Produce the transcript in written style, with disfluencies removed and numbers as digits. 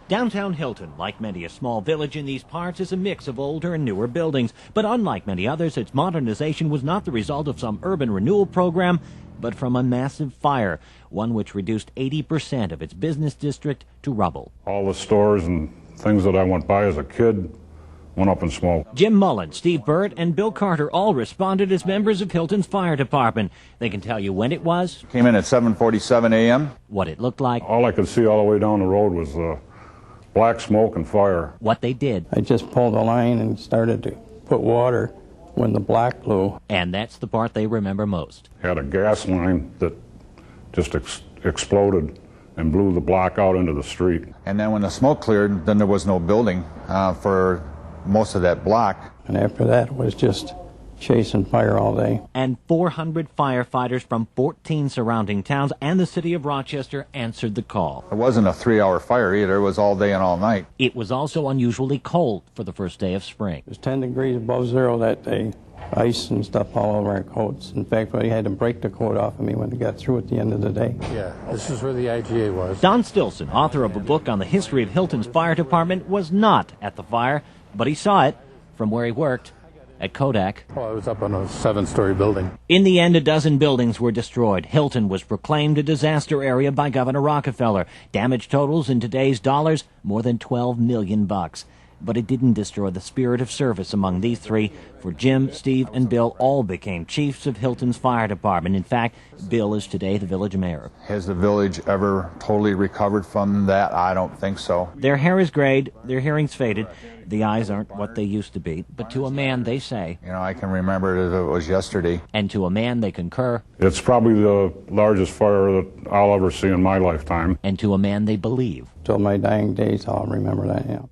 Downtown Hilton, like many a small village in these parts, is a mix of older and newer buildings. But unlike many others, its modernization was not the result of some urban renewal program, but from a massive fire, one which reduced 80% of its business district to rubble. All the stores and things that I went by as a kid went up in smoke. Jim Mullen, Steve Burt, and Bill Carter all responded as members of Hilton's fire department. They can tell you when it was. Came in at 7:47 a.m. What it looked like. All I could see all the way down the road was black smoke and fire. What they did. I just pulled a line and started to put water when the black blew. And that's the part they remember most. Had a gas line that just exploded and blew the block out into the street. And then when the smoke cleared, then there was no building for most of that block. And after that, it was just chasing fire all day. And 400 firefighters from 14 surrounding towns and the city of Rochester answered the call. It wasn't a 3-hour fire either. It was all day and all night. It was also unusually cold for the first day of spring. It was 10 degrees above zero that day. Ice and stuff all over our coats. In fact, we had to break the coat off of me when it got through at the end of the day. Yeah, this is where the IGA was. Don Stilson, author of a book on the history of Hilton's fire department, was not at the fire, but he saw it from where he worked at Kodak. Well, I was up on a 7-story building. In the end, a dozen buildings were destroyed. Hilton was proclaimed a disaster area by Governor Rockefeller. Damage totals in today's dollars, more than $12 million. But it didn't destroy the spirit of service among these three, for Jim, Steve, and Bill all became chiefs of Hilton's fire department. In fact, Bill is today the village mayor. Has the village ever totally recovered from that? I don't think so. Their hair is grayed, their hearing's faded, the eyes aren't what they used to be. But to a man, they say. You know, I can remember it as it was yesterday. And to a man, they concur. It's probably the largest fire that I'll ever see in my lifetime. And to a man, they believe. Till my dying days, I'll remember that, yeah.